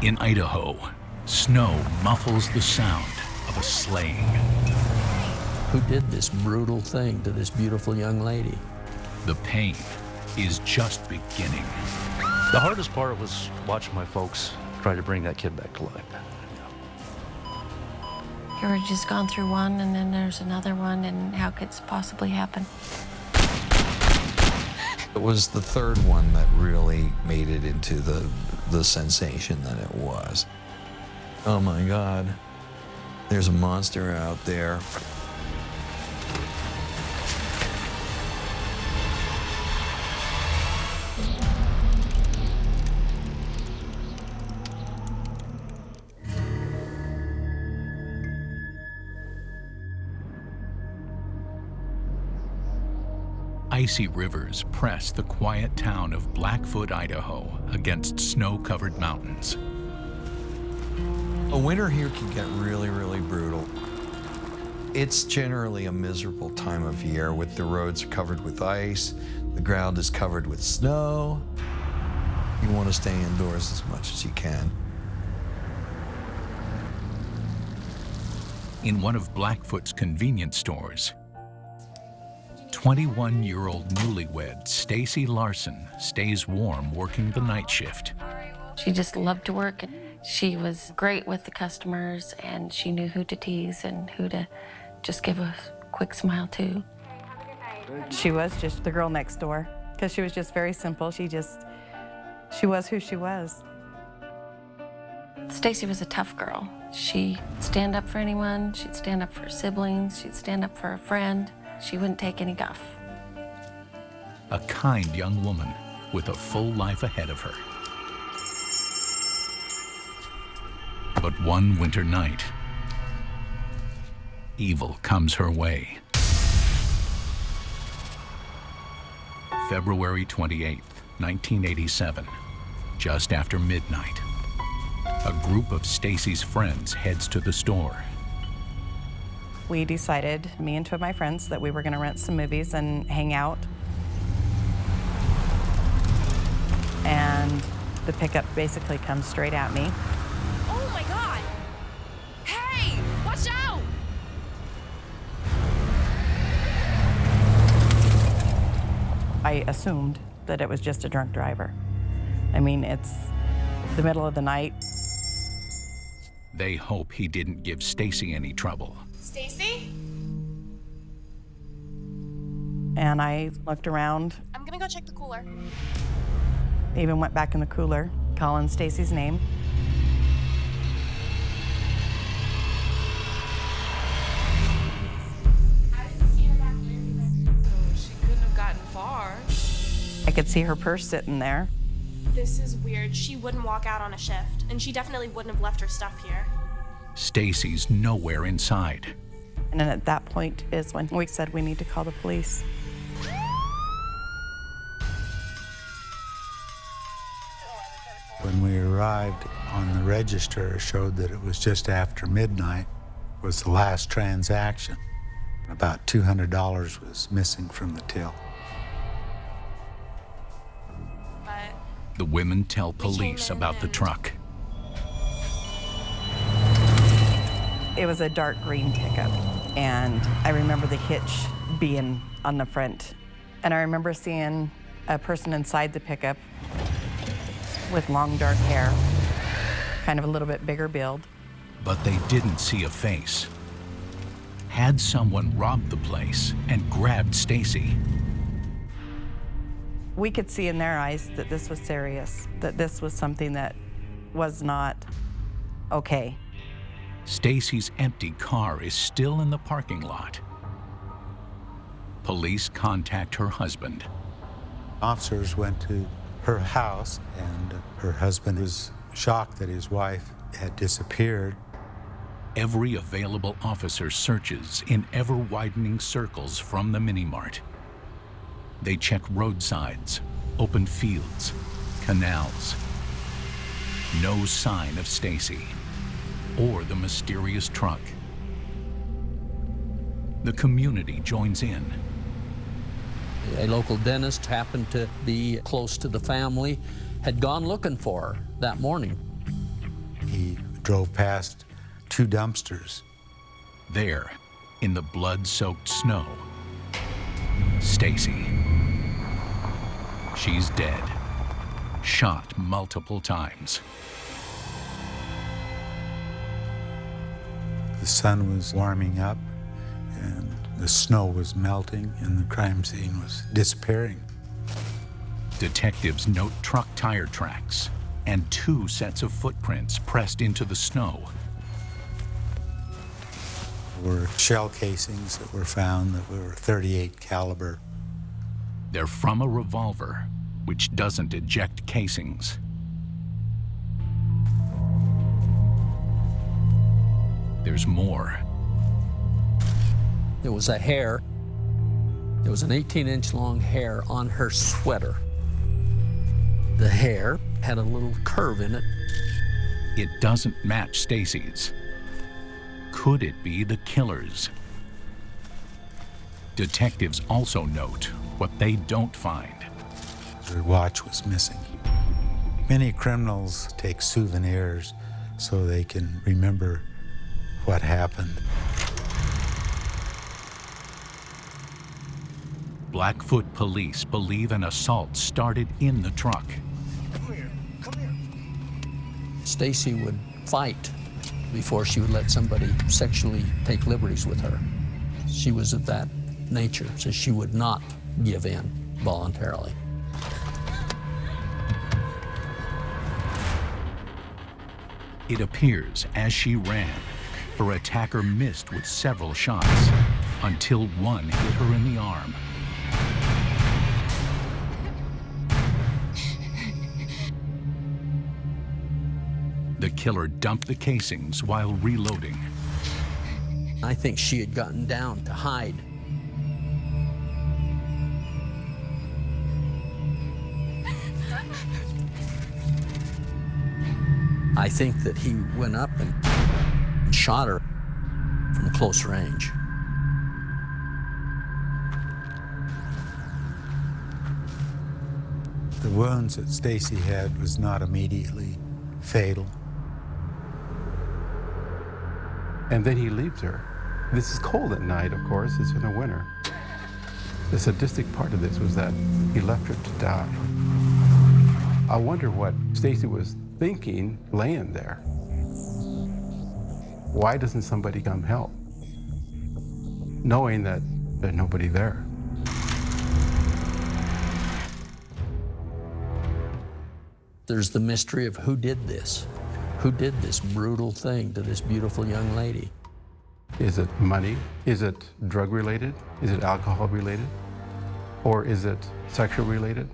In Idaho, snow muffles the sound of a slaying. Who did this brutal thing to this beautiful young lady? The pain is just beginning. The hardest part was watching my folks try to bring that kid back to life. You were just gone through one, and then there's another one, and how could it possibly happen? It was the third one that really made it into the sensation that it was. Oh my God, there's a monster out there. Icy rivers press the quiet town of Blackfoot, Idaho, against snow-covered mountains. A winter here can get really, really brutal. It's generally a miserable time of year with the roads covered with ice, the ground is covered with snow. You want to stay indoors as much as you can. In one of Blackfoot's convenience stores, 21-year-old newlywed Stacy Larson stays warm working the night shift. She just loved to work, and she was great with the customers, and she knew who to tease and who to just give a quick smile to. She was just the girl next door, because she was just very simple. She was who she was. Stacy was a tough girl. She'd stand up for anyone. She'd stand up for her siblings. She'd stand up for a friend. She wouldn't take any guff. A kind young woman with a full life ahead of her. But one winter night, evil comes her way. February 28th, 1987, just after midnight, a group of Stacy's friends heads to the store. We decided, me and two of my friends, that we were going to rent some movies and hang out. And the pickup basically comes straight at me. Oh my God! Hey, watch out! I assumed that it was just a drunk driver. I mean, it's the middle of the night. They hope he didn't give Stacy any trouble. Stacy? And I looked around. I'm gonna go check the cooler. Even went back in the cooler, calling Stacy's name. I didn't see her back there. So she couldn't have gotten far. I could see her purse sitting there. This is weird. She wouldn't walk out on a shift, and she definitely wouldn't have left her stuff here. Stacy's nowhere inside. And then at that point is when we said we need to call the police. When we arrived on the register, it showed that it was just after midnight was the last transaction. About $200 was missing from the till. But The women tell police about the truck. It was a dark green pickup, and I remember the hitch being on the front. And I remember seeing a person inside the pickup with long dark hair, kind of a little bit bigger build. But they didn't see a face. Had someone robbed the place and grabbed Stacy? We could see in their eyes that this was serious, that this was something that was not okay. Stacy's empty car is still in the parking lot. Police contact her husband. Officers went to her house, and her husband was shocked that his wife had disappeared. Every available officer searches in ever-widening circles from the mini-mart. They check roadsides, open fields, canals. No sign of Stacy or the mysterious truck. The community joins in. A local dentist happened to be close to the family, had gone looking for her that morning. He drove past 2 dumpsters. There, in the blood-soaked snow, Stacy. She's dead, shot multiple times. The sun was warming up, and the snow was melting, and the crime scene was disappearing. Detectives note truck tire tracks and 2 sets of footprints pressed into the snow. There were shell casings that were found that were .38 caliber. They're from a revolver, which doesn't eject casings. There's more. There was a hair. There was an 18-inch long hair on her sweater. The hair had a little curve in it. It doesn't match Stacy's. Could it be the killer's? Detectives also note what they don't find. Her watch was missing. Many criminals take souvenirs so they can remember what happened. Blackfoot police believe an assault started in the truck. Stacy would fight before she would let somebody sexually take liberties with her. She was of that nature, so she would not give in voluntarily. It appears as she ran, her attacker missed with several shots until one hit her in the arm. The killer dumped the casings while reloading. I think she had gotten down to hide. I think that he went up and shot her from close range. The wounds that Stacy had was not immediately fatal. And then he leaves her. This is cold at night, of course, it's in the winter. The sadistic part of this was that he left her to die. I wonder what Stacy was thinking laying there. Why doesn't somebody come help? Knowing that there's nobody there. There's the mystery of who did this. Who did this brutal thing to this beautiful young lady? Is it money? Is it drug related? Is it alcohol related? Or is it sexual related?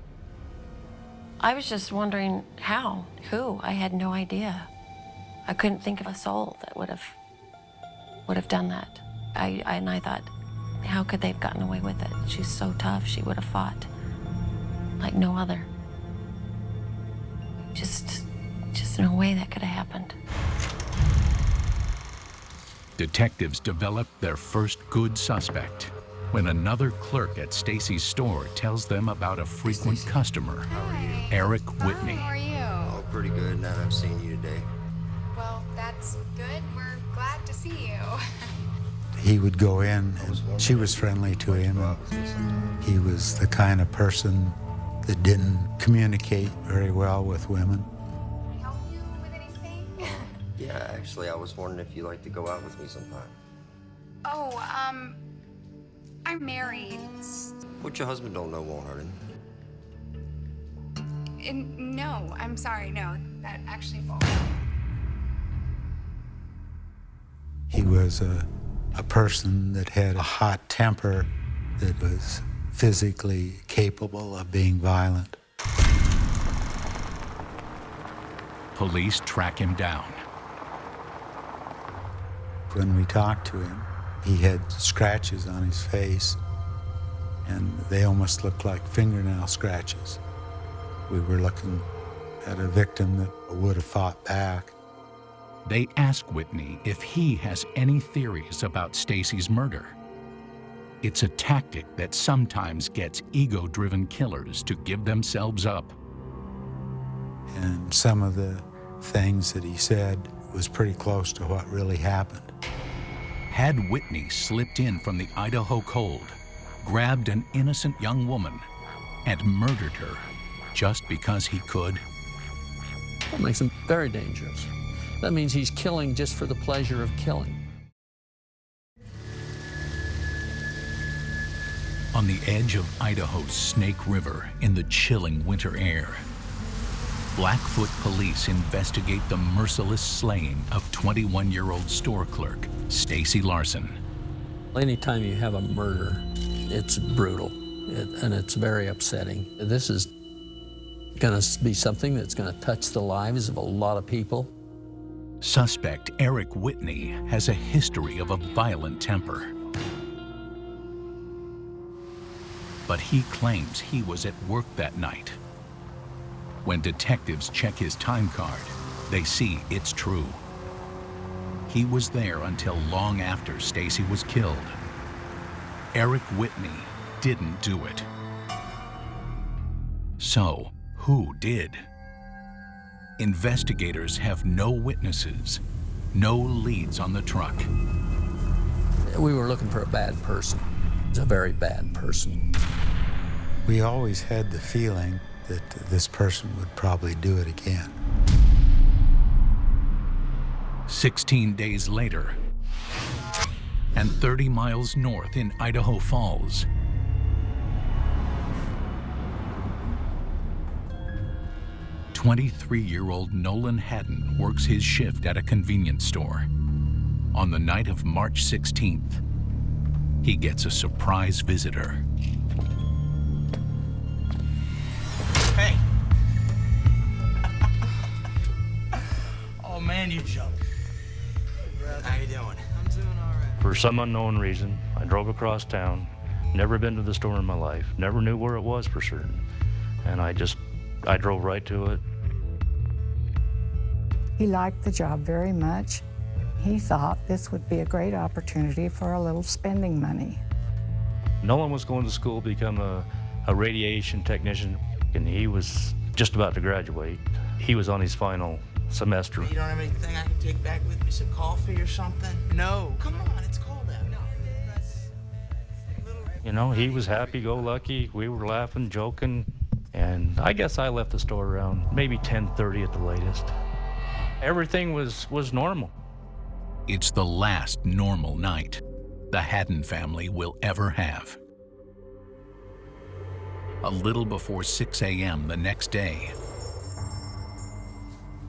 I was just wondering how, who. I had no idea. I couldn't think of a soul that would have done that. And I thought, how could they have gotten away with it? She's so tough. She would have fought like no other. Just no way that could have happened. Detectives developed their first good suspect when another clerk at Stacy's store tells them about a frequent customer, Eric Whitney. How are you? Oh, pretty good now that I've seen you today. Well, that's good. We're glad to see you. He would go in, and she was friendly to him. And he was the kind of person that didn't communicate very well with women. Can I help you with anything? Yeah, actually, I was wondering if you'd like to go out with me sometime. Oh, I'm married. What your husband don't know won't hurt him. No, I'm sorry, no, that actually won't. He was a person that had a hot temper, that was physically capable of being violent. Police track him down. When we talked to him, he had scratches on his face, and they almost looked like fingernail scratches. We were looking at a victim that would have fought back. They ask Whitney if he has any theories about Stacy's murder. It's a tactic that sometimes gets ego-driven killers to give themselves up. And some of the things that he said was pretty close to what really happened. Had Whitney slipped in from the Idaho cold, grabbed an innocent young woman, and murdered her just because he could? That makes him very dangerous. That means he's killing just for the pleasure of killing. On the edge of Idaho's Snake River in the chilling winter air, Blackfoot police investigate the merciless slaying of 21-year-old store clerk Stacy Larson. Anytime you have a murder, it's brutal, and it's very upsetting. This is going to be something that's going to touch the lives of a lot of people. Suspect Eric Whitney has a history of a violent temper. But he claims he was at work that night. When detectives check his time card, they see it's true. He was there until long after Stacy was killed. Eric Whitney didn't do it. So, who did? Investigators have no witnesses, no leads on the truck. We were looking for a bad person. He's a very bad person. We always had the feeling that this person would probably do it again. 16 days later, and 30 miles north in Idaho Falls, "23-year-old Nolan Haddon works his shift at a convenience store. On the night of March 16th, he gets a surprise visitor. Hey. Oh man, you jumped. How you doing? I'm doing all right. For some unknown reason, I drove across town. Never been to the store in my life. Never knew where it was for certain. And I drove right to it. He liked the job very much. He thought this would be a great opportunity for a little spending money. Nolan was going to school to become a radiation technician, and he was just about to graduate. He was on his final semester. You don't have anything I can take back with me, some coffee or something? No. Come on, it's cold out. No. You know, he was happy-go-lucky. We were laughing, joking, and I guess I left the store around maybe 10:30 at the latest. Everything was normal. It's the last normal night the Haddon family will ever have. A little before 6 a.m. the next day,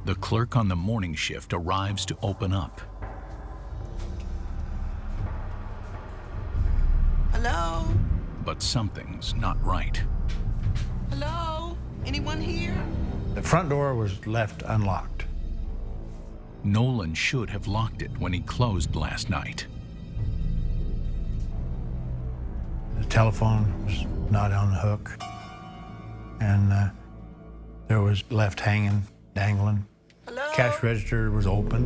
the clerk on the morning shift arrives to open up. Hello? But something's not right. Hello? Anyone here? The front door was left unlocked. Nolan should have locked it when he closed last night. The telephone was not on the hook, and there was left hanging, dangling. Hello? Cash register was open,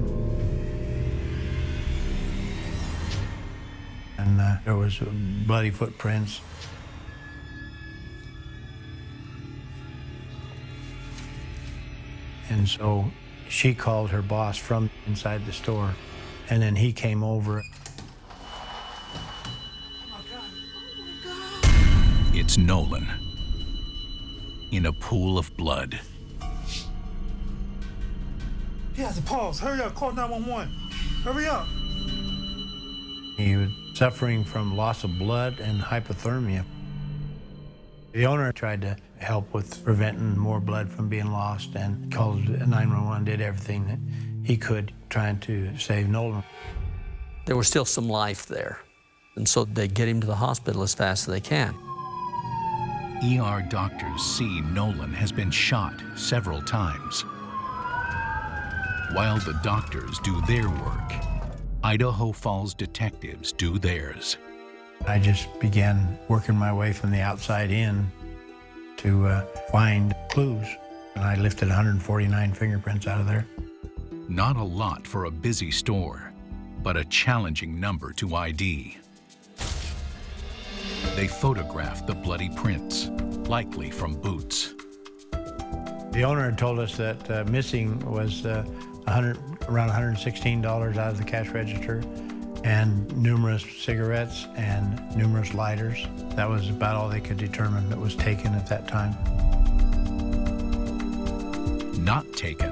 and there was bloody footprints. And so she called her boss from inside the store, and then he came over. It's Nolan in a pool of blood. He has a pulse. Hurry up, call 911. Hurry up. He was suffering from loss of blood and hypothermia. The owner tried to help with preventing more blood from being lost and called 911, did everything that he could trying to save Nolan. There was still some life there, and so they get him to the hospital as fast as they can. ER doctors see Nolan has been shot several times. While the doctors do their work, Idaho Falls detectives do theirs. I just began working my way from the outside in to find clues, and I lifted 149 fingerprints out of there. Not a lot for a busy store, but a challenging number to ID. They photographed the bloody prints, likely from boots. The owner had told us that missing was around $116 out of the cash register and numerous cigarettes and numerous lighters. That was about all they could determine that was taken at that time. Not taken.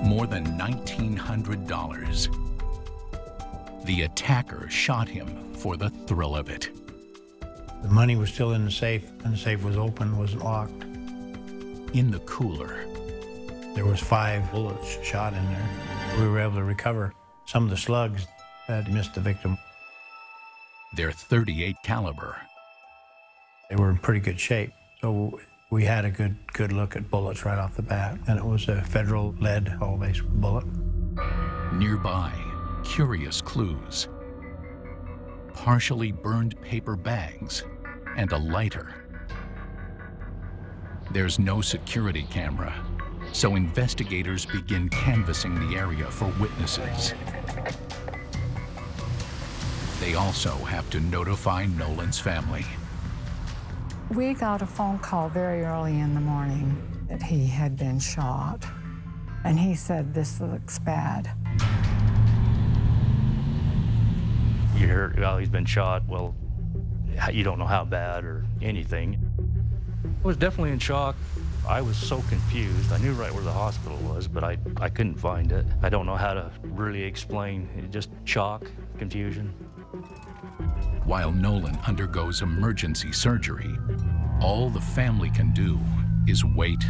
More than $1,900. The attacker shot him for the thrill of it. The money was still in the safe, and the safe was open, wasn't locked. In the cooler, there was 5 bullets shot in there. We were able to recover some of the slugs that missed the victim. They're .38 caliber. They were in pretty good shape, so we had a good look at bullets right off the bat, and it was a federal lead hull-based bullet. Nearby, curious clues. Partially burned paper bags and a lighter. There's no security camera, so investigators begin canvassing the area for witnesses. They also have to notify Nolan's family. We got a phone call very early in the morning that he had been shot, and he said, "This looks bad." You hear, well, he's been shot. Well, you don't know how bad or anything. I was definitely in shock. I was so confused. I knew right where the hospital was, but I couldn't find it. I don't know how to really explain. Just shock, confusion. While Nolan undergoes emergency surgery, all the family can do is wait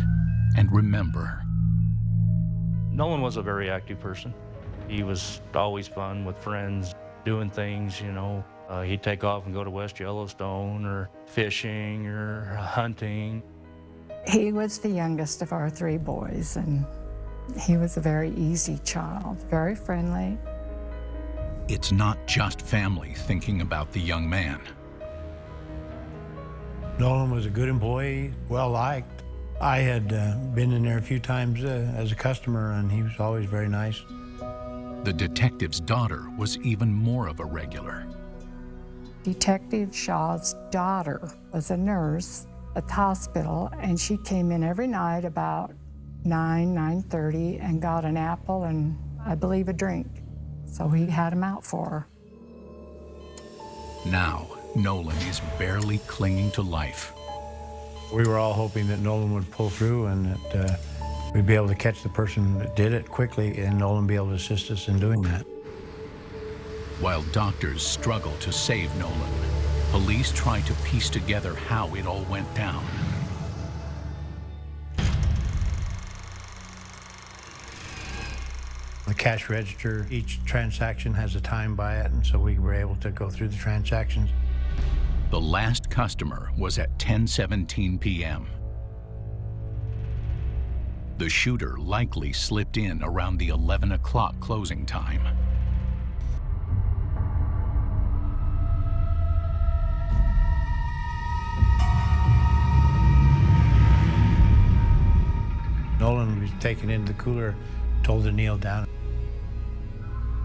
and remember. Nolan was a very active person. He was always fun with friends, doing things, you know. He'd take off and go to West Yellowstone or fishing or hunting. He was the youngest of our 3 boys, and he was a very easy child, very friendly. It's not just family thinking about the young man. Nolan was a good employee, well-liked. I had been in there a few times as a customer, and he was always very nice. The detective's daughter was even more of a regular. Detective Shaw's daughter was a nurse at the hospital, and she came in every night about 9:30 and got an apple and, I believe, a drink. So he had him out for her. Now, Nolan is barely clinging to life. We were all hoping that Nolan would pull through and that we'd be able to catch the person that did it quickly, and Nolan be able to assist us in doing that. While doctors struggle to save Nolan, police try to piece together how it all went down. The cash register, each transaction has a time by it, and so we were able to go through the transactions. The last customer was at 10:17 p.m. The shooter likely slipped in around the 11 o'clock closing time. Nolan was taken into the cooler, told to kneel down,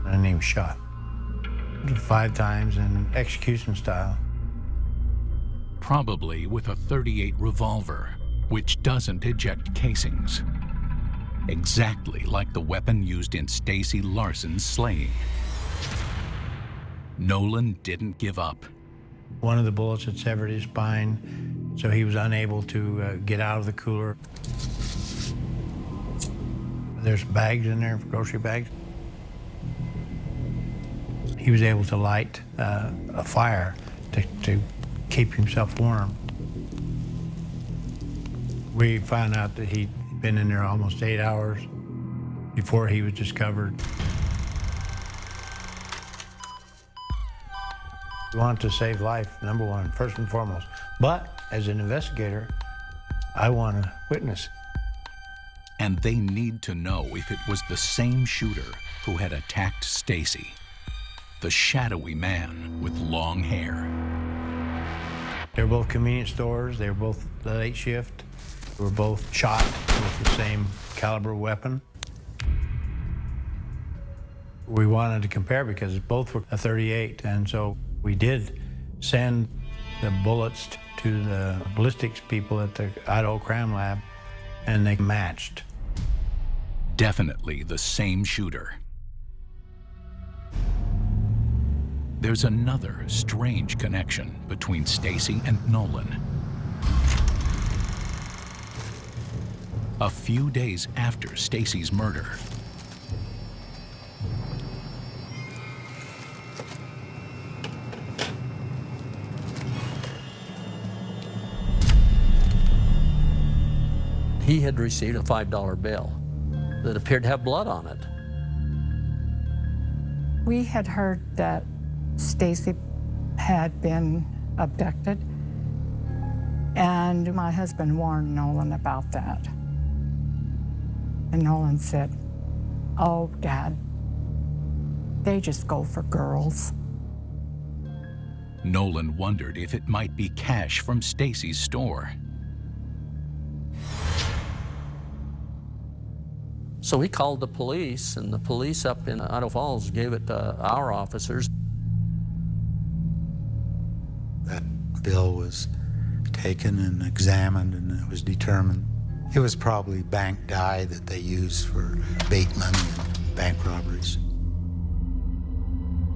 and he was shot 5 times in execution style. Probably with a .38 revolver, which doesn't eject casings. Exactly like the weapon used in Stacy Larson's slaying. Nolan didn't give up. One of the bullets had severed his spine, so he was unable to get out of the cooler. There's bags in there, grocery bags. He was able to light a fire to keep himself warm. We found out that he'd been in there almost 8 hours before he was discovered. We wanted to save life, number one, first and foremost. But as an investigator, I want to witness. And they need to know if it was the same shooter who had attacked Stacy, the shadowy man with long hair. They were both convenience stores. They were both the late shift. They were both shot with the same caliber weapon. We wanted to compare because both were a .38, and so we did send the bullets to the ballistics people at the Idaho Crime Lab, and they matched. Definitely the same shooter. There's another strange connection between Stacy and Nolan. A few days after Stacy's murder, he had received a $5 bill that appeared to have blood on it. We had heard that Stacy had been abducted, and my husband warned Nolan about that. And Nolan said, "Oh, Dad, they just go for girls." Nolan wondered if it might be cash from Stacy's store. So he called the police, and the police up in Idaho Falls gave it to our officers. That bill was taken and examined, and it was determined it was probably bank dye that they use for bait money and bank robberies.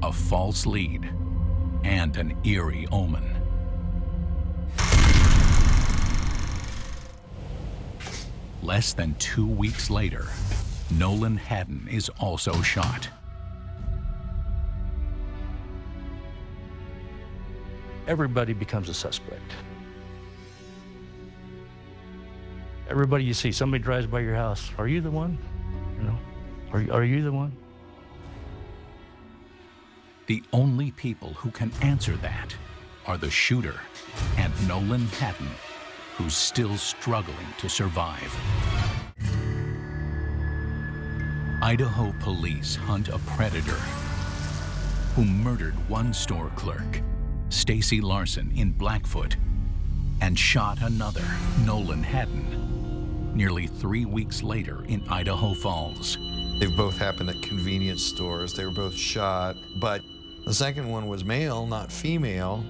A false lead and an eerie omen. Less than 2 weeks later, Nolan Haddon is also shot. Everybody becomes a suspect. Everybody you see, somebody drives by your house. Are you the one? You know, are you the one? The only people who can answer that are the shooter and Nolan Haddon, who's still struggling to survive. Idaho police hunt a predator who murdered one store clerk, Stacy Larson, in Blackfoot, and shot another, Nolan Haddon, nearly 3 weeks later in Idaho Falls. They both happened at convenience stores. They were both shot, but the second one was male, not female.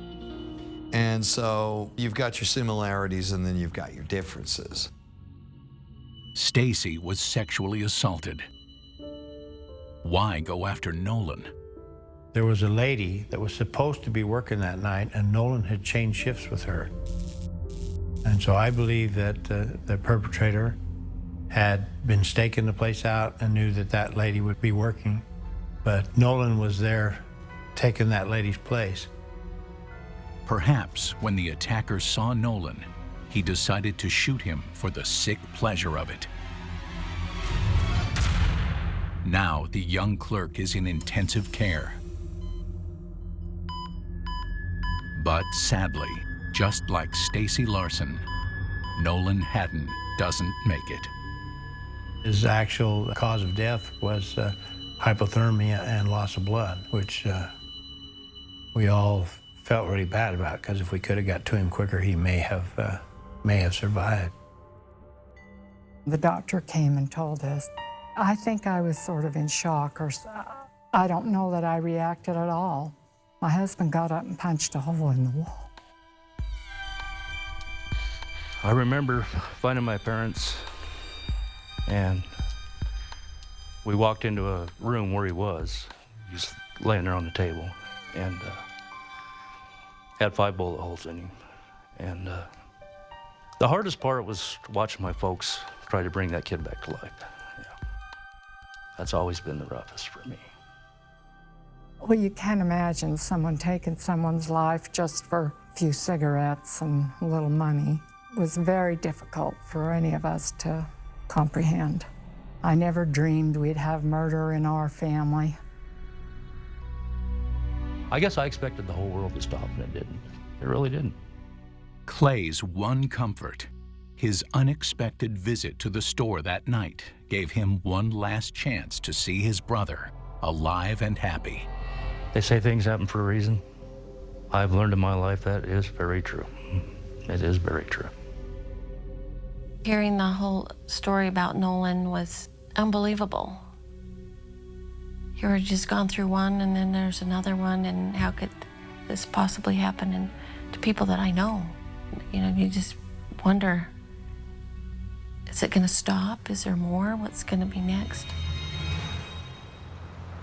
And so you've got your similarities and then you've got your differences. Stacy was sexually assaulted. Why go after Nolan? There was a lady that was supposed to be working that night, and Nolan had changed shifts with her. And so I believe that the perpetrator had been staking the place out and knew that that lady would be working, but Nolan was there taking that lady's place. Perhaps when the attacker saw Nolan, he decided to shoot him for the sick pleasure of it. Now the young clerk is in intensive care. But sadly, just like Stacy Larson, Nolan Haddon doesn't make it. His actual cause of death was hypothermia and loss of blood, which we all felt really bad about, because if we could have got to him quicker, he may have survived. The doctor came and told us. I think I was sort of in shock, or I don't know that I reacted at all. My husband got up and punched a hole in the wall. I remember finding my parents, and we walked into a room where he was. He was laying there on the table, and had 5 bullet holes in him. And the hardest part was watching my folks try to bring that kid back to life. Yeah. That's always been the roughest for me. Well, you can't imagine someone taking someone's life just for a few cigarettes and a little money. It was very difficult for any of us to comprehend. I never dreamed we'd have murder in our family. I guess I expected the whole world to stop, and it didn't. It really didn't. Clay's one comfort, his unexpected visit to the store that night, gave him one last chance to see his brother alive and happy. They say things happen for a reason. I've learned in my life that is very true. It is very true. Hearing the whole story about Nolan was unbelievable. You were just gone through one, and then there's another one, and how could this possibly happen to people that I know? You know, you just wonder, Is it going to stop? Is there more? What's going to be next?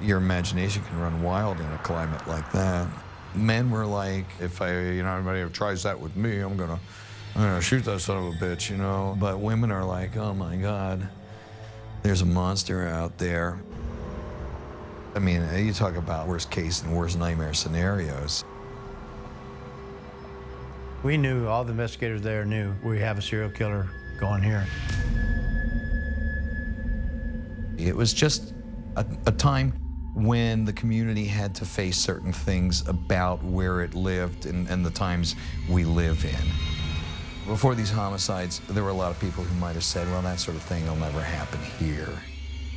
Your imagination can run wild in a climate like that. Men were like, if anybody ever tries that with me, I'm gonna shoot that son of a bitch, But women are like, oh my God, there's a monster out there. I mean, you talk about worst case and worst nightmare scenarios. We knew, all the investigators there knew, we have a serial killer going here. It was just a time when the community had to face certain things about where it lived and the times we live in. Before these homicides, there were a lot of people who might have said, well, that sort of thing will never happen here.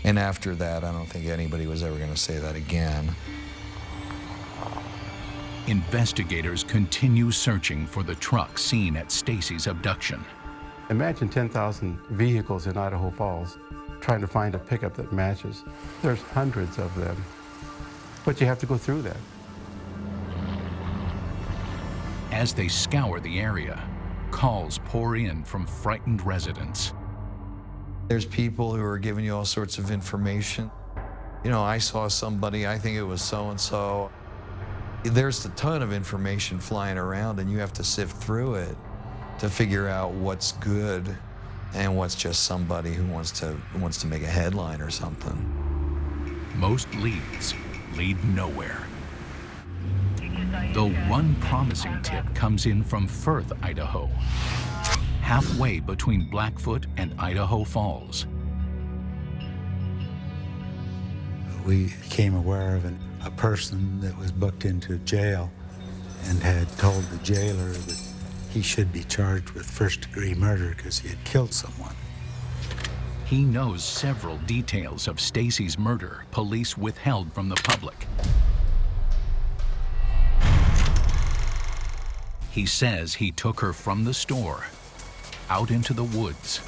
And after that, I don't think anybody was ever going to say that again. Investigators continue searching for the truck seen at Stacy's abduction. Imagine 10,000 vehicles in Idaho Falls trying to find a pickup that matches. There's hundreds of them, but you have to go through that. As they scour the area, calls pour in from frightened residents. There's people who are giving you all sorts of information. I saw somebody, I think it was so-and-so. There's a ton of information flying around and you have to sift through it to figure out what's good and what's just somebody who wants to make a headline or something. Most leads lead nowhere. Though one promising tip comes in from Firth, Idaho, halfway between Blackfoot and Idaho Falls. We became aware of a person that was booked into jail and had told the jailer that he should be charged with first-degree murder because he had killed someone. He knows several details of Stacy's murder police withheld from the public. He says he took her from the store, out into the woods,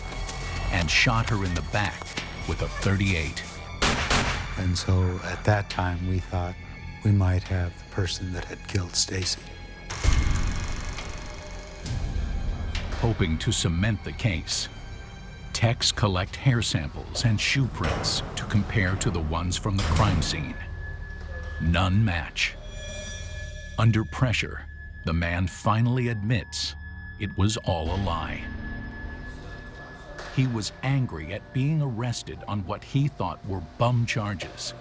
and shot her in the back with a .38. And so at that time, we thought we might have the person that had killed Stacy. Hoping to cement the case, techs collect hair samples and shoe prints to compare to the ones from the crime scene. None match. Under pressure, the man finally admits it was all a lie. He was angry at being arrested on what he thought were bum charges.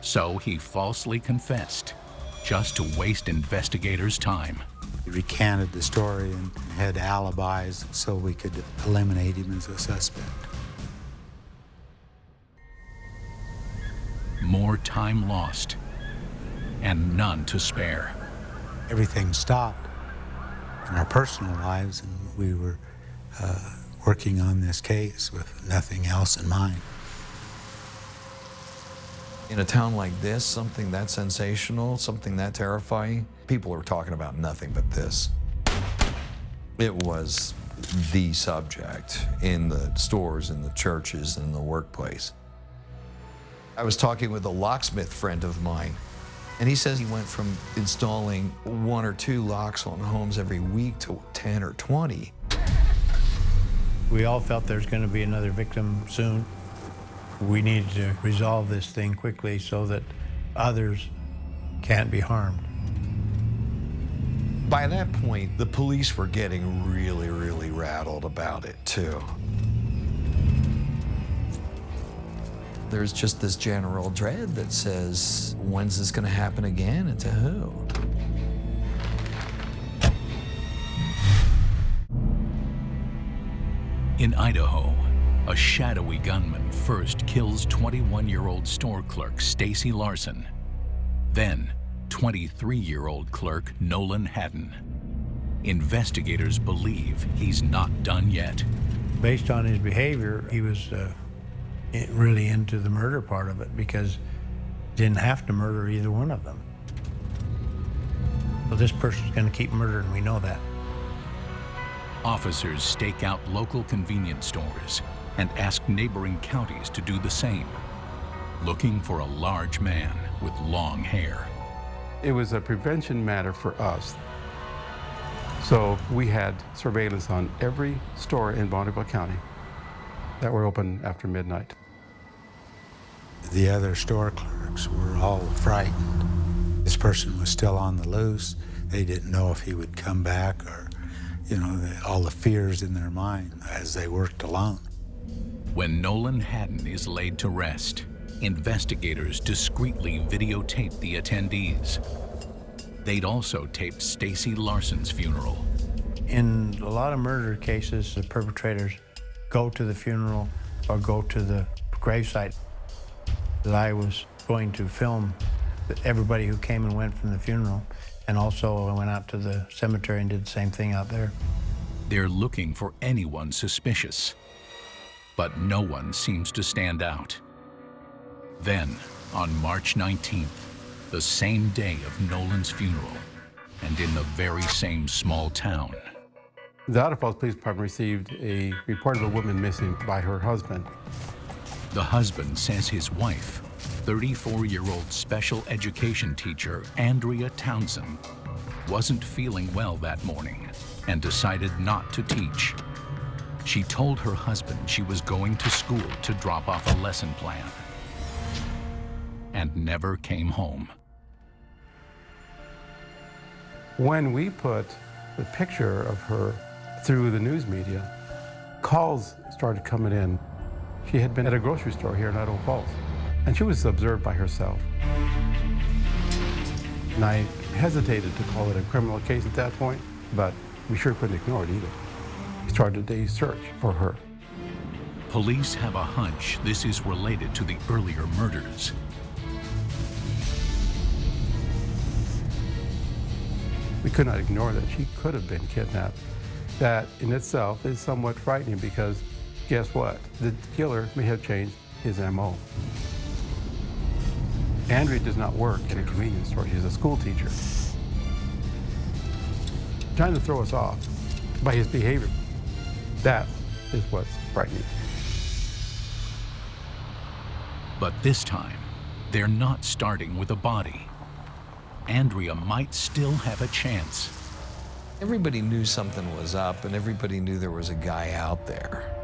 So he falsely confessed, just to waste investigators' time. He recanted the story and had alibis so we could eliminate him as a suspect. More time lost, and none to spare. Everything stopped in our personal lives, and we were working on this case with nothing else in mind. In a town like this, something that sensational, something that terrifying, people are talking about nothing but this. It was the subject in the stores, in the churches, in the workplace. I was talking with a locksmith friend of mine, and he says he went from installing 1 or 2 locks on homes every week to 10 or 20. We all felt there's going to be another victim soon. We needed to resolve this thing quickly so that others can't be harmed. By that point, the police were getting really, really rattled about it, too. There's just this general dread that says, when's this going to happen again, and to who? In Idaho, a shadowy gunman first kills 21-year-old store clerk Stacy Larson, then 23-year-old clerk Nolan Haddon. Investigators believe he's not done yet. Based on his behavior, he was really into the murder part of it because he didn't have to murder either one of them. So this person's going to keep murdering, we know that. Officers stake out local convenience stores and ask neighboring counties to do the same, looking for a large man with long hair. It was a prevention matter for us. So we had surveillance on every store in Bonneville County that were open after midnight. The other store clerks were all frightened. This person was still on the loose. They didn't know if he would come back or, all the fears in their mind as they worked alone. When Nolan Haddon is laid to rest, investigators discreetly videotape the attendees. They'd also taped Stacy Larson's funeral. In a lot of murder cases, the perpetrators go to the funeral or go to the gravesite. I was going to film everybody who came and went from the funeral, and also I went out to the cemetery and did the same thing out there. They're looking for anyone suspicious, but no one seems to stand out. Then, on March 19th, the same day of Nolan's funeral, and in the very same small town, The Idaho Falls Police Department received a report of a woman missing by her husband. the husband says his wife, 34-year-old special education teacher Andrea Townsend, wasn't feeling well that morning and decided not to teach. She told her husband she was going to school to drop off a lesson plan and never came home. When we put the picture of her through the news media, calls started coming in. She had been at a grocery store here in Idaho Falls, and she was observed by herself. And I hesitated to call it a criminal case at that point, but we sure couldn't ignore it either. We started a search for her. Police have a hunch this is related to the earlier murders. We could not ignore that she could have been kidnapped. That in itself is somewhat frightening because guess what? The killer may have changed his MO. Andrea does not work in a convenience store. She's a school teacher. Trying to throw us off by his behavior. That is what's frightening. But this time, they're not starting with a body. Andrea might still have a chance. Everybody knew something was up, and everybody knew there was a guy out there.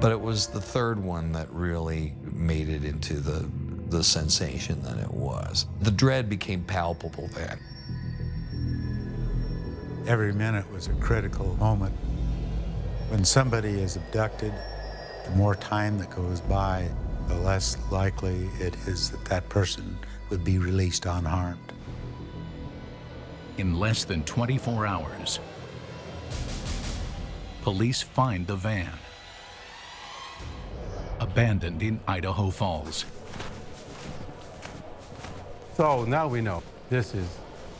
But it was the third one that really made it into the sensation that it was. The dread became palpable then. Every minute was a critical moment. When somebody is abducted, the more time that goes by, the less likely it is that that person would be released unharmed. In less than 24 hours, police find the van, abandoned in Idaho Falls. So now we know this is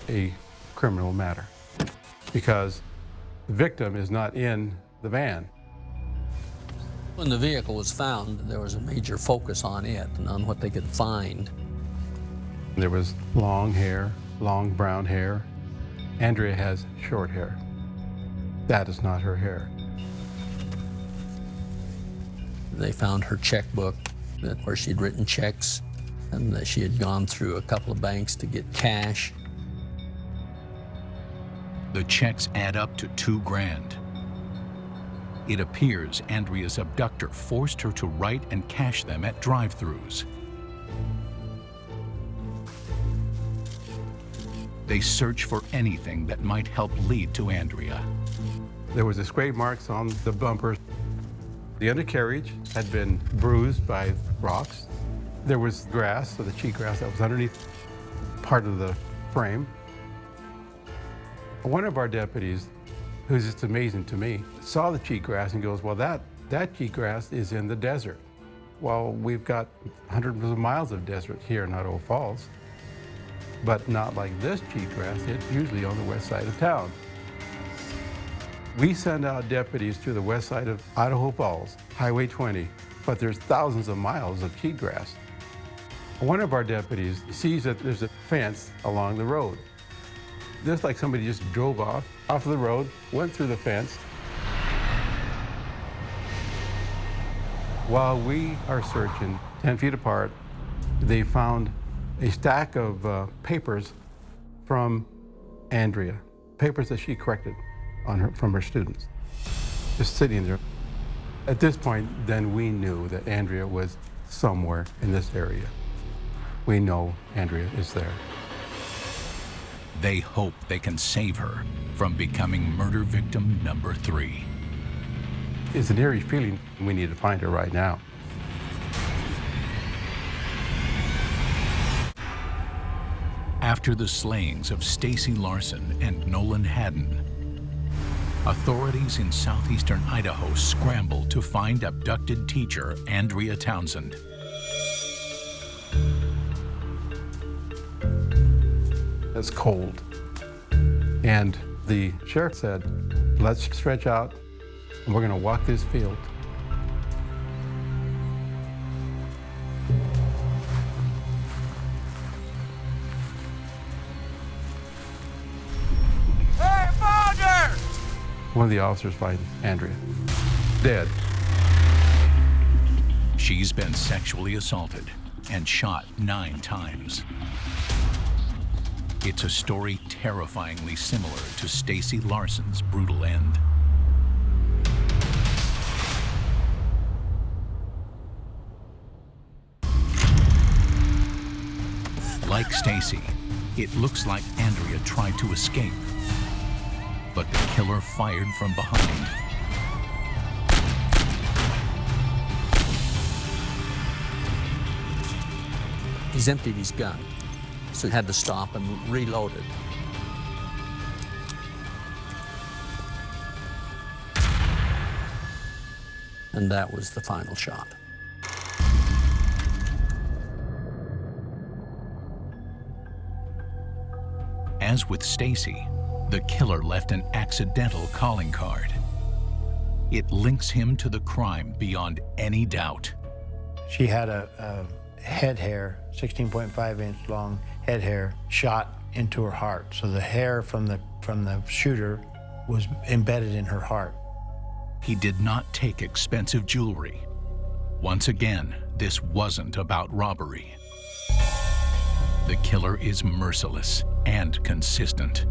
a criminal matter because the victim is not in the van. When the vehicle was found, there was a major focus on it and on what they could find. There was long hair, long brown hair. Andrea has short hair. That is not her hair. They found her checkbook where she'd written checks and that she had gone through a couple of banks to get cash. The checks add up to $2 grand. It appears Andrea's abductor forced her to write and cash them at drive-thrus. They search for anything that might help lead to Andrea. There was scrape marks on the bumper. The undercarriage had been bruised by rocks. There was grass, so the cheatgrass that was underneath part of the frame. One of our deputies, who's just amazing to me, saw the cheatgrass and goes, well, that cheatgrass is in the desert. Well, we've got hundreds of miles of desert here in Idaho Falls, but not like this cheatgrass. It's usually on the west side of town. We send out deputies to the west side of Idaho Falls, Highway 20, but there's thousands of miles of cheatgrass. One of our deputies sees that there's a fence along the road. Just like somebody just drove off of the road, went through the fence. While we are searching 10 feet apart, they found a stack of papers from Andrea, papers that she corrected on her, from her students, just sitting there. At this point, then we knew that Andrea was somewhere in this area. We know Andrea is there. They hope they can save her from becoming murder victim number 3. It's an eerie feeling. We need to find her right now. After the slayings of Stacy Larson and Nolan Haddon, authorities in southeastern Idaho scramble to find abducted teacher Andrea Townsend. It's cold. And the sheriff said, let's stretch out and we're going to walk this field. Hey, found her! One of the officers finds Andrea, dead. She's been sexually assaulted and shot 9 times. It's a story terrifyingly similar to Stacy Larson's brutal end. Like Stacy, it looks like Andrea tried to escape, but the killer fired from behind. He's emptied his gun, so he had to stop and reload it. And that was the final shot. As with Stacy, the killer left an accidental calling card. It links him to the crime beyond any doubt. She had a head hair, 16.5 inch long head hair, shot into her heart. So the hair from the shooter was embedded in her heart. He did not take expensive jewelry. Once again, this wasn't about robbery. The killer is merciless and consistent.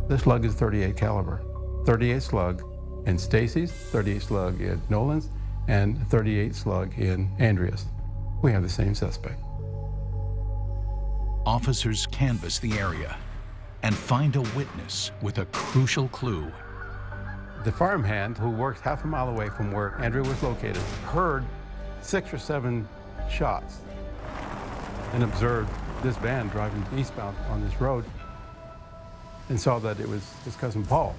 This slug is 38 caliber. 38 slug in Stacy's, 38 slug in Nolan's, and 38 slug in Andrea's. We have the same suspect. Officers canvass the area and find a witness with a crucial clue. The farmhand who worked half a mile away from where Andrea was located heard 6 or 7 shots and observed this van driving eastbound on this road and saw that it was his cousin Paul.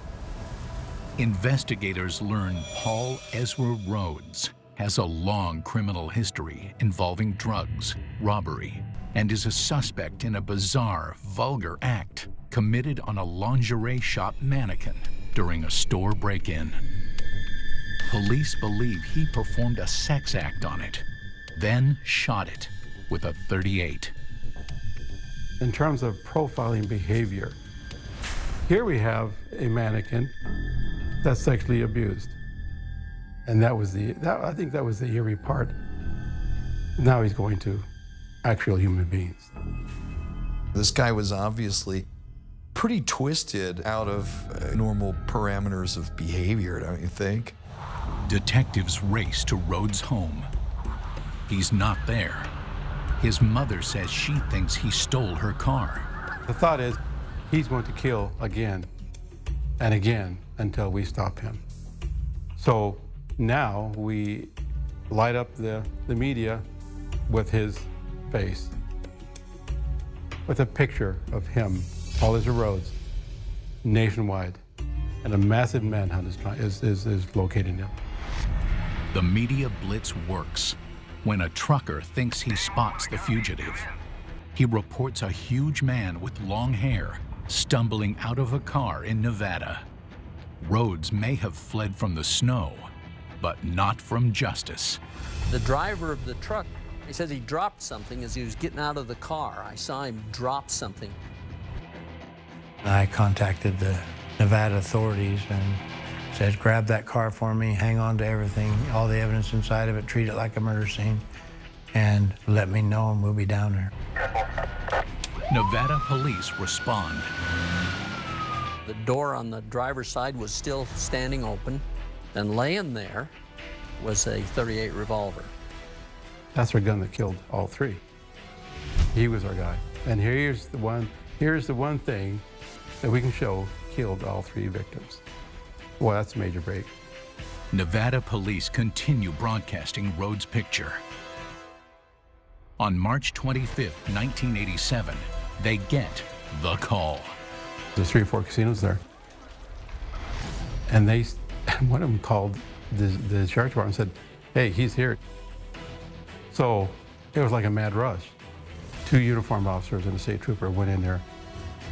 Investigators learn Paul Ezra Rhodes has a long criminal history involving drugs, robbery, and is a suspect in a bizarre, vulgar act committed on a lingerie shop mannequin during a store break-in. Police believe he performed a sex act on it, then shot it with a .38. In terms of profiling behavior, here we have a mannequin that's sexually abused. And I think that was the eerie part. Now he's going to actual human beings. This guy was obviously pretty twisted out of normal parameters of behavior, don't you think? Detectives race to Rhodes' home. He's not there. His mother says she thinks he stole her car. The thought is he's going to kill again and again until we stop him. So now we light up the media with his face, with a picture of him, Paul Ezra Rhodes, nationwide, and a massive manhunt is locating him. The media blitz works when a trucker thinks he spots the fugitive. He reports a huge man with long hair stumbling out of a car in Nevada. Rhodes may have fled from the snow, but not from justice. The driver of the truck, he says he dropped something as he was getting out of the car. I saw him drop something. I contacted the Nevada authorities and said, grab that car for me, hang on to everything, all the evidence inside of it, treat it like a murder scene, and let me know and we'll be down there. Nevada police respond. The door on the driver's side was still standing open, and laying there was a .38 revolver. That's our gun that killed all three. He was our guy. And here's the one thing that we can show killed all three victims. Well, that's a major break. Nevada police continue broadcasting Rhodes' picture. On March 25, 1987, they get the call. There's 3 or 4 casinos there. And one of them called the sheriff's department and said, hey, he's here. So it was like a mad rush. 2 uniformed officers and a state trooper went in there,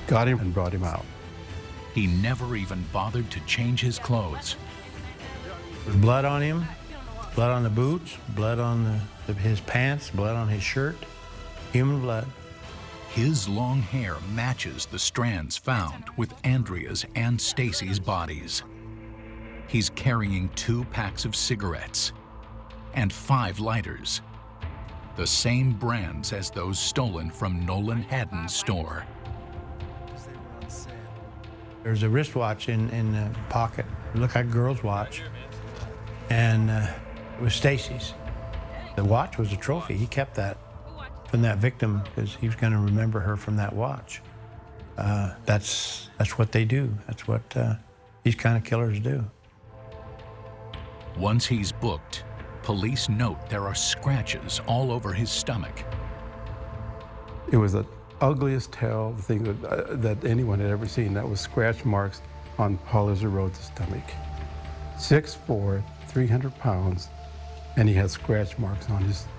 got him and brought him out. He never even bothered to change his clothes. There was blood on him, blood on the boots, blood on his pants, blood on his shirt, human blood. His long hair matches the strands found with Andrea's and Stacy's bodies. He's carrying 2 packs of cigarettes and 5 lighters, the same brands as those stolen from Nolan Haddon's store. There's a wristwatch in the pocket. It looked like a girl's watch. And it was Stacy's. The watch was a trophy. He kept that from that victim because he was going to remember her from that watch. That's what they do. That's what these kind of killers do. Once he's booked, police note there are scratches all over his stomach. It was the ugliest tell thing that anyone had ever seen. That was scratch marks on Paul Ezra Rhodes' stomach. 6'4", 300 pounds, and he had scratch marks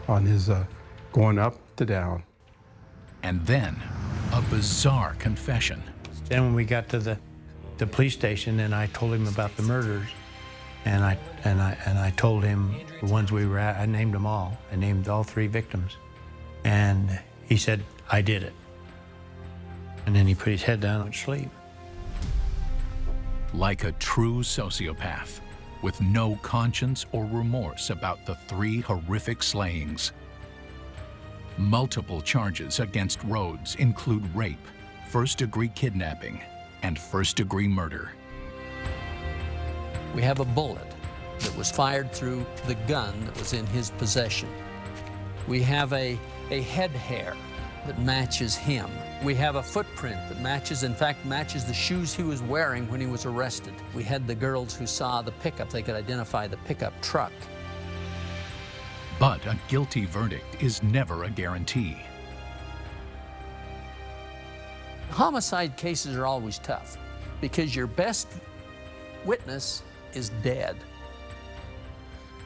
on his going up to down. And then a bizarre confession. Then when we got to the police station, and I told him about the murders, and I told him the ones we were at. I named them all. I named all 3 victims, and he said, "I did it." And then he put his head down and went to sleep. Like a true sociopath, with no conscience or remorse about the 3 horrific slayings. Multiple charges against Rhodes include rape, first-degree kidnapping, and first-degree murder. We have a bullet that was fired through the gun that was in his possession. We have a head hair that matches him. We have a footprint that matches the shoes he was wearing when he was arrested. We had the girls who saw the pickup. They could identify the pickup truck. But a guilty verdict is never a guarantee. Homicide cases are always tough because your best witness is dead.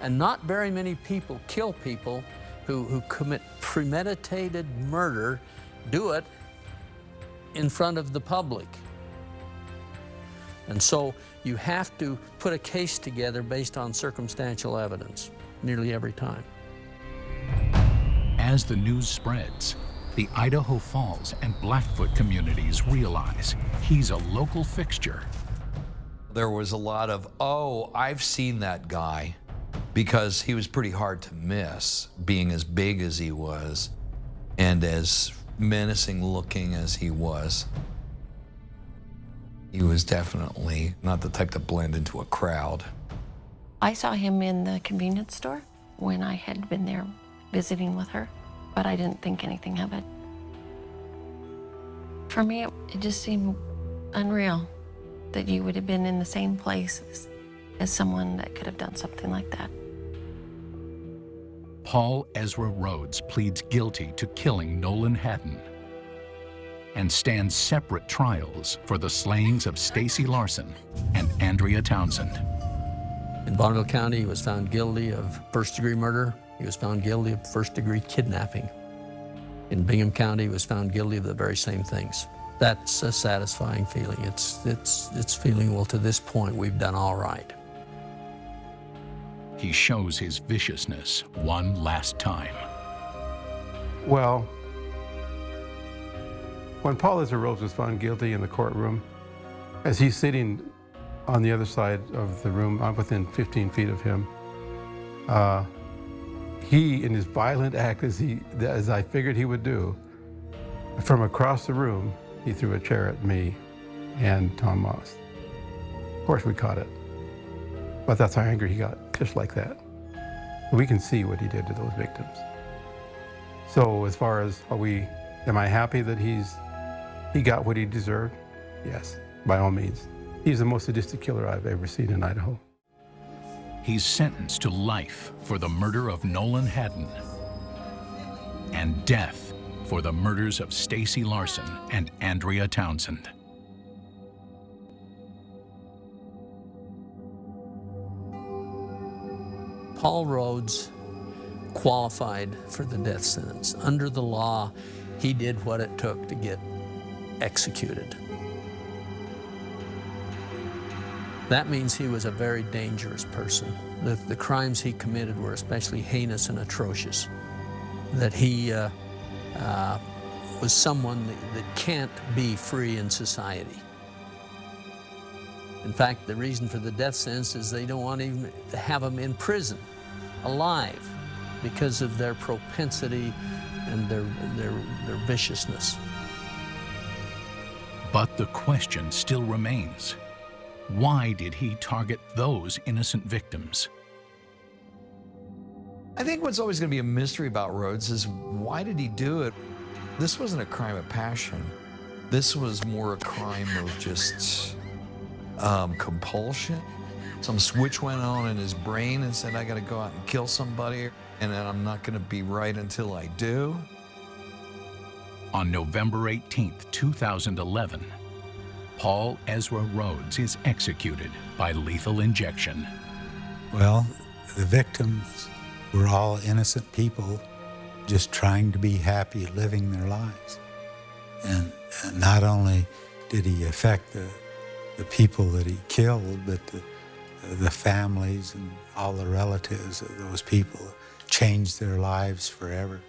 And not very many people kill people who commit premeditated murder, do it in front of the public. And so you have to put a case together based on circumstantial evidence nearly every time. As the news spreads, the Idaho Falls and Blackfoot communities realize he's a local fixture. There was a lot of, oh, I've seen that guy, because he was pretty hard to miss, being as big as he was and as menacing looking as he was. He was definitely not the type to blend into a crowd. I saw him in the convenience store when I had been there visiting with her, but I didn't think anything of it. For me, it just seemed unreal that you would have been in the same place as someone that could have done something like that. Paul Ezra Rhodes pleads guilty to killing Nolan Haddon and stands separate trials for the slayings of Stacy Larson and Andrea Townsend. In Bonneville County, he was found guilty of first-degree murder. He was found guilty of first-degree kidnapping. In Bingham County, he was found guilty of the very same things. That's a satisfying feeling. It's feeling, well, to this point, we've done all right. He shows his viciousness one last time. Well, when Paul Ezra Rhodes was found guilty in the courtroom, as he's sitting on the other side of the room, I'm within 15 feet of him, he, in his violent act, as I figured he would do, from across the room, he threw a chair at me and Tom Moss. Of course, we caught it. But that's how angry he got, just like that. We can see what he did to those victims. So as far as am I happy that he got what he deserved? Yes, by all means. He's the most sadistic killer I've ever seen in Idaho. He's sentenced to life for the murder of Nolan Haddon and death for the murders of Stacy Larson and Andrea Townsend. Paul Rhodes qualified for the death sentence. Under the law, he did what it took to get executed. That means he was a very dangerous person. The crimes he committed were especially heinous and atrocious. That he was someone that can't be free in society. In fact, the reason for the death sentence is they don't want even to have him in prison, alive, because of their propensity and their viciousness. But the question still remains. Why did he target those innocent victims? I think what's always going to be a mystery about Rhodes is why did he do it? This wasn't a crime of passion. This was more a crime of just compulsion. Some switch went on in his brain and said, I got to go out and kill somebody, and then I'm not going to be right until I do. On November 18th, 2011, Paul Ezra Rhodes is executed by lethal injection. Well, the victims were all innocent people just trying to be happy living their lives. And not only did he affect the people that he killed, but the families and all the relatives of those people changed their lives forever.